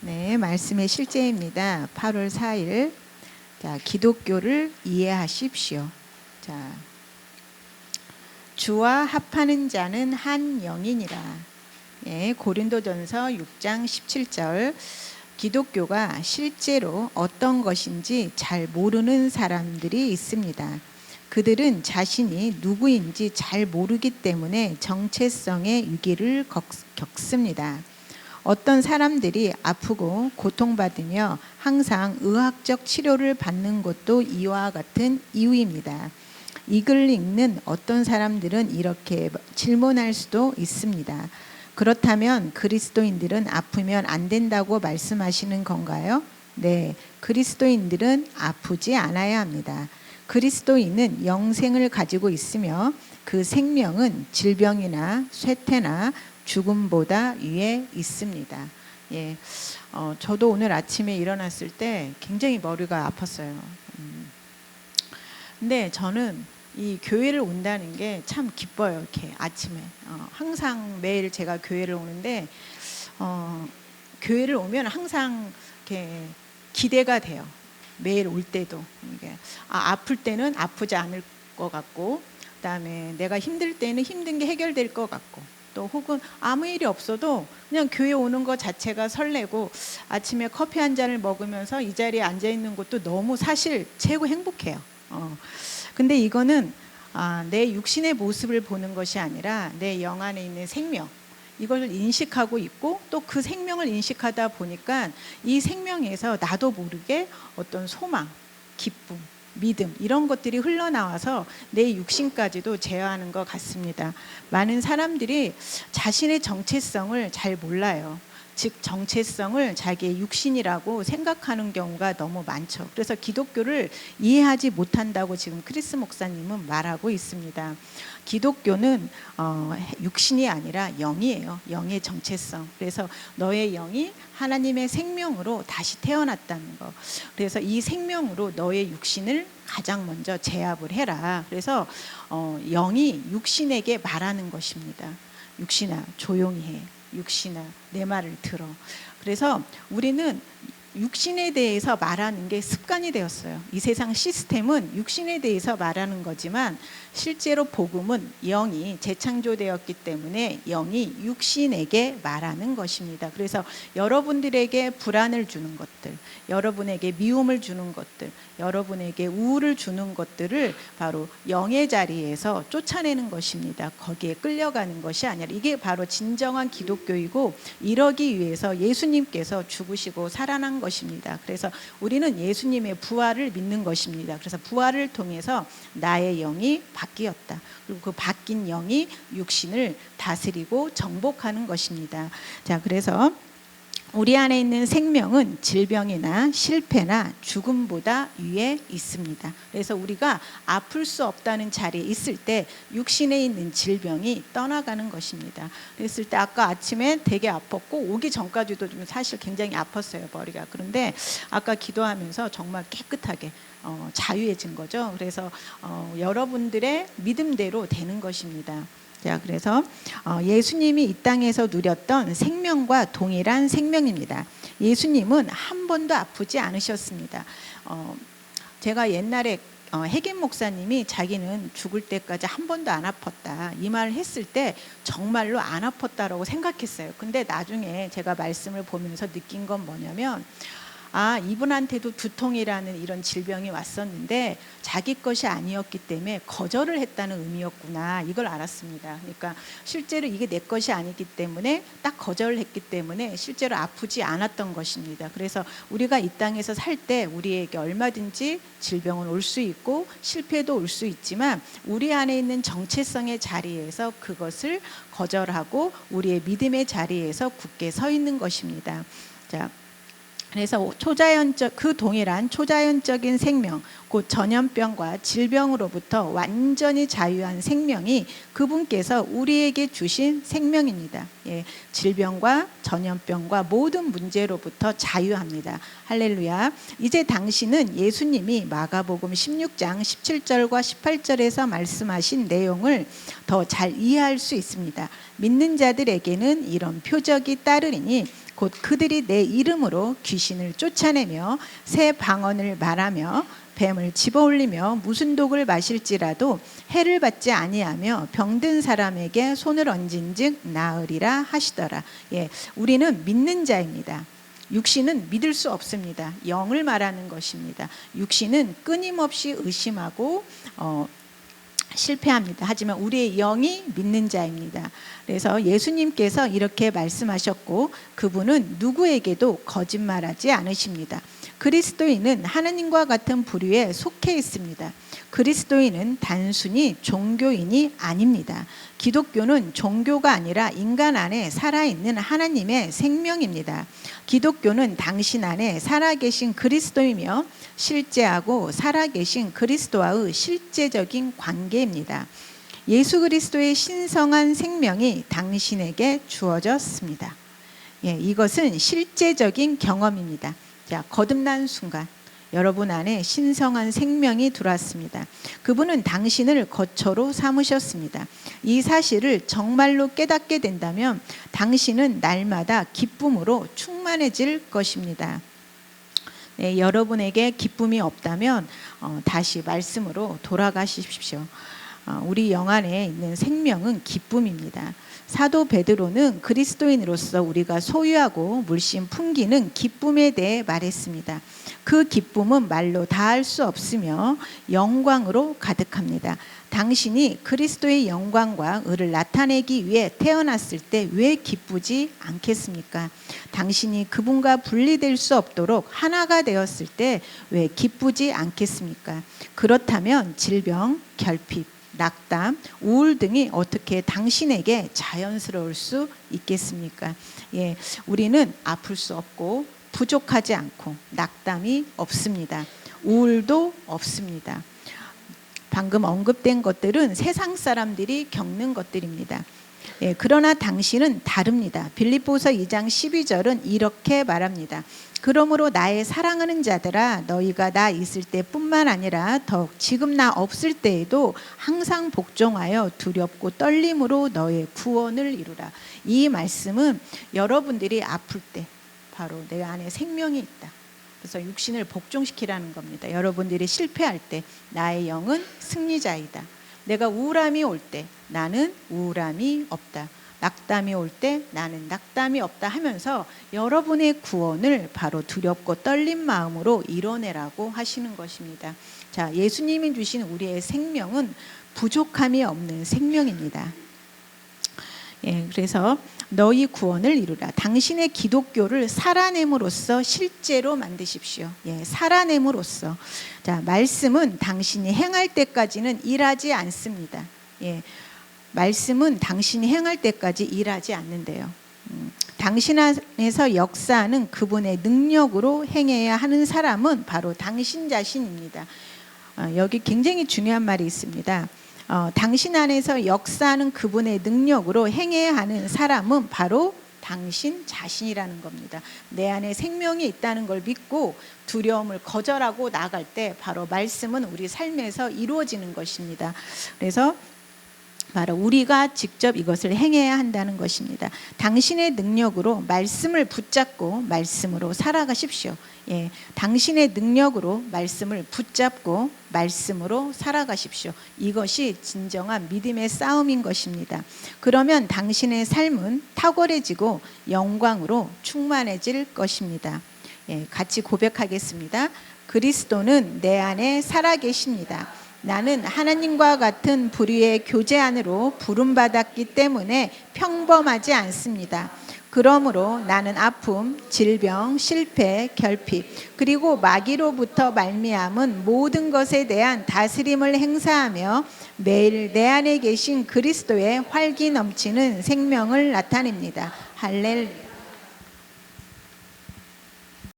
네, 말씀의 실제입니다. 8월 4일. 자, 기독교를 이해하십시오. 자, 주와 합하는 자는 한 영이니라. 예, 고린도전서 6장 17절. 기독교가 실제로 어떤 것인지 잘 모르는 사람들이 있습니다. 그들은 자신이 누구인지 잘 모르기 때문에 정체성의 위기를 겪습니다. 어떤 사람들이 아프고 고통받으며 항상 의학적 치료를 받는 것도 이와 같은 이유입니다. 이 글을 읽는 어떤 사람들은 이렇게 질문할 수도 있습니다. 그렇다면 그리스도인들은 아프면 안 된다고 말씀하시는 건가요? 네, 그리스도인들은 아프지 않아야 합니다. 그리스도인은 영생을 가지고 있으며 그 생명은 질병이나 쇠퇴나 죽음보다 위에 있습니다. 예, 저도 오늘 아침에 일어났을 때 굉장히 머리가 아팠어요. 근데 저는 이 교회를 온다는 게 참 기뻐요. 이렇게 아침에 항상 매일 제가 교회를 오는데 교회를 오면 항상 이렇게 기대가 돼요. 매일 올 때도 이게 아플 때는 아프지 않을 것 같고, 그다음에 내가 힘들 때는 힘든 게 해결될 것 같고, 또 혹은 아무 일이 없어도 그냥 교회 오는 것 자체가 설레고, 아침에 커피 한 잔을 먹으면서 이 자리에 앉아 있는 것도 너무 사실 최고 행복해요. 근데 이거는 내 육신의 모습을 보는 것이 아니라 내 영 안에 있는 생명, 이걸 인식하고 있고, 또 그 생명을 인식하다 보니까 이 생명에서 나도 모르게 어떤 소망, 기쁨, 믿음, 이런 것들이 흘러나와서 내 육신까지도 제어하는 것 같습니다. 많은 사람들이 자신의 정체성을 잘 몰라요. 즉 정체성을 자기의 육신이라고 생각하는 경우가 너무 많죠. 그래서 기독교를 이해하지 못한다고 지금 크리스 목사님은 말하고 있습니다. 기독교는 육신이 아니라 영이에요. 영의 정체성. 그래서 너의 영이 하나님의 생명으로 다시 태어났다는 거. 그래서 이 생명으로 너의 육신을 가장 먼저 제압을 해라. 그래서 영이 육신에게 말하는 것입니다. 육신아, 조용히 해. 육신아, 내 말을 들어. 그래서 우리는 육신에 대해서 말하는 게 습관이 되었어요. 이 세상 시스템은 육신에 대해서 말하는 거지만 실제로 복음은 영이 재창조되었기 때문에 영이 육신에게 말하는 것입니다. 그래서 여러분들에게 불안을 주는 것들, 여러분에게 미움을 주는 것들, 여러분에게 우울을 주는 것들을 바로 영의 자리에서 쫓아내는 것입니다. 거기에 끌려가는 것이 아니라, 이게 바로 진정한 기독교이고, 이러기 위해서 예수님께서 죽으시고 살아난 것입니다. 그래서 우리는 예수님의 부활을 믿는 것입니다. 그래서 부활을 통해서 나의 영이 바뀌었다. 그리고 그 바뀐 영이 육신을 다스리고 정복하는 것입니다. 자, 그래서 우리 안에 있는 생명은 질병이나 실패나 죽음보다 위에 있습니다. 그래서 우리가 아플 수 없다는 자리에 있을 때 육신에 있는 질병이 떠나가는 것입니다. 그랬을 때 아까 아침에 되게 아팠고, 오기 전까지도 좀 사실 굉장히 아팠어요, 머리가. 그런데 아까 기도하면서 정말 깨끗하게 자유해진 거죠. 그래서 여러분들의 믿음대로 되는 것입니다. 자, 그래서 예수님이 이 땅에서 누렸던 생명과 동일한 생명입니다. 예수님은 한 번도 아프지 않으셨습니다. 제가 옛날에 핵임 목사님이 자기는 죽을 때까지 한 번도 안 아팠다, 이 말을 했을 때 정말로 안 아팠다라고 생각했어요. 근데 나중에 제가 말씀을 보면서 느낀 건 뭐냐면, 이분한테도 두통이라는 이런 질병이 왔었는데 자기 것이 아니었기 때문에 거절을 했다는 의미였구나, 이걸 알았습니다. 그러니까 실제로 이게 내 것이 아니기 때문에 딱 거절을 했기 때문에 실제로 아프지 않았던 것입니다. 그래서 우리가 이 땅에서 살 때 우리에게 얼마든지 질병은 올 수 있고 실패도 올 수 있지만, 우리 안에 있는 정체성의 자리에서 그것을 거절하고 우리의 믿음의 자리에서 굳게 서 있는 것입니다. 자, 그래서 그 동일한 초자연적인 생명, 곧 전염병과 질병으로부터 완전히 자유한 생명이 그분께서 우리에게 주신 생명입니다. 예, 질병과 전염병과 모든 문제로부터 자유합니다. 할렐루야. 이제 당신은 예수님이 마가복음 16장 17절과 18절에서 말씀하신 내용을 더 잘 이해할 수 있습니다. 믿는 자들에게는 이런 표적이 따르리니 곧 그들이 내 이름으로 귀신을 쫓아내며 새 방언을 말하며 뱀을 집어올리며 무슨 독을 마실지라도 해를 받지 아니하며 병든 사람에게 손을 얹은즉 나으리라 하시더라. 예, 우리는 믿는 자입니다. 육신은 믿을 수 없습니다. 영을 말하는 것입니다. 육신은 끊임없이 의심하고 실패합니다. 하지만 우리의 영이 믿는 자입니다. 그래서 예수님께서 이렇게 말씀하셨고 그분은 누구에게도 거짓말하지 않으십니다. 그리스도인은 하나님과 같은 부류에 속해 있습니다. 그리스도인은 단순히 종교인이 아닙니다. 기독교는 종교가 아니라 인간 안에 살아있는 하나님의 생명입니다. 기독교는 당신 안에 살아계신 그리스도이며 실제하고 살아계신 그리스도와의 실제적인 관계입니다. 예수 그리스도의 신성한 생명이 당신에게 주어졌습니다. 예, 이것은 실제적인 경험입니다. 자, 거듭난 순간 여러분 안에 신성한 생명이 들어왔습니다. 그분은 당신을 거처로 삼으셨습니다. 이 사실을 정말로 깨닫게 된다면 당신은 날마다 기쁨으로 충만해질 것입니다. 네, 여러분에게 기쁨이 없다면 다시 말씀으로 돌아가십시오. 우리 영 안에 있는 생명은 기쁨입니다. 사도 베드로는 그리스도인으로서 우리가 소유하고 물씬 풍기는 기쁨에 대해 말했습니다. 그 기쁨은 말로 다할 수 없으며 영광으로 가득합니다. 당신이 그리스도의 영광과 의를 나타내기 위해 태어났을 때 왜 기쁘지 않겠습니까? 당신이 그분과 분리될 수 없도록 하나가 되었을 때 왜 기쁘지 않겠습니까? 그렇다면 질병, 결핍, 낙담, 우울 등이 어떻게 당신에게 자연스러울 수 있겠습니까? 예, 우리는 아플 수 없고 부족하지 않고 낙담이 없습니다. 우울도 없습니다. 방금 언급된 것들은 세상 사람들이 겪는 것들입니다. 예, 그러나 당신은 다릅니다. 빌립보서 2장 12절은 이렇게 말합니다. 그러므로 나의 사랑하는 자들아 너희가 나 있을 때뿐만 아니라 더욱 지금 나 없을 때에도 항상 복종하여 두렵고 떨림으로 너의 구원을 이루라. 이 말씀은 여러분들이 아플 때 바로 내 안에 생명이 있다. 그래서 육신을 복종시키라는 겁니다. 여러분들이 실패할 때 나의 영은 승리자이다. 내가 우울함이 올 때 나는 우울함이 없다. 낙담이 올 때 나는 낙담이 없다 하면서 여러분의 구원을 바로 두렵고 떨린 마음으로 이뤄내라고 하시는 것입니다. 자, 예수님이 주신 우리의 생명은 부족함이 없는 생명입니다. 예, 그래서 너희 구원을 이루라. 당신의 기독교를 살아냄으로써 실제로 만드십시오. 예, 살아냄으로써. 자, 말씀은 당신이 행할 때까지는 일하지 않습니다. 예, 말씀은 당신이 행할 때까지 일하지 않는데요. 당신 안에서 역사하는 그분의 능력으로 행해야 하는 사람은 바로 당신 자신입니다. 여기 굉장히 중요한 말이 있습니다. 당신 안에서 역사하는 그분의 능력으로 행해야 하는 사람은 바로 당신 자신이라는 겁니다. 내 안에 생명이 있다는 걸 믿고 두려움을 거절하고 나갈 때 바로 말씀은 우리 삶에서 이루어지는 것입니다. 그래서 바로 우리가 직접 이것을 행해야 한다는 것입니다. 당신의 능력으로 말씀을 붙잡고 말씀으로 살아가십시오. 예, 당신의 능력으로 말씀을 붙잡고 말씀으로 살아가십시오. 이것이 진정한 믿음의 싸움인 것입니다. 그러면 당신의 삶은 탁월해지고 영광으로 충만해질 것입니다. 예, 같이 고백하겠습니다. 그리스도는 내 안에 살아계십니다. 나는 하나님과 같은 부류의 교제 안으로 부름받았기 때문에 평범하지 않습니다. 그러므로 나는 아픔, 질병, 실패, 결핍, 그리고 마귀로부터 말미암은 모든 것에 대한 다스림을 행사하며 매일 내 안에 계신 그리스도의 활기 넘치는 생명을 나타냅니다. 할렐루야.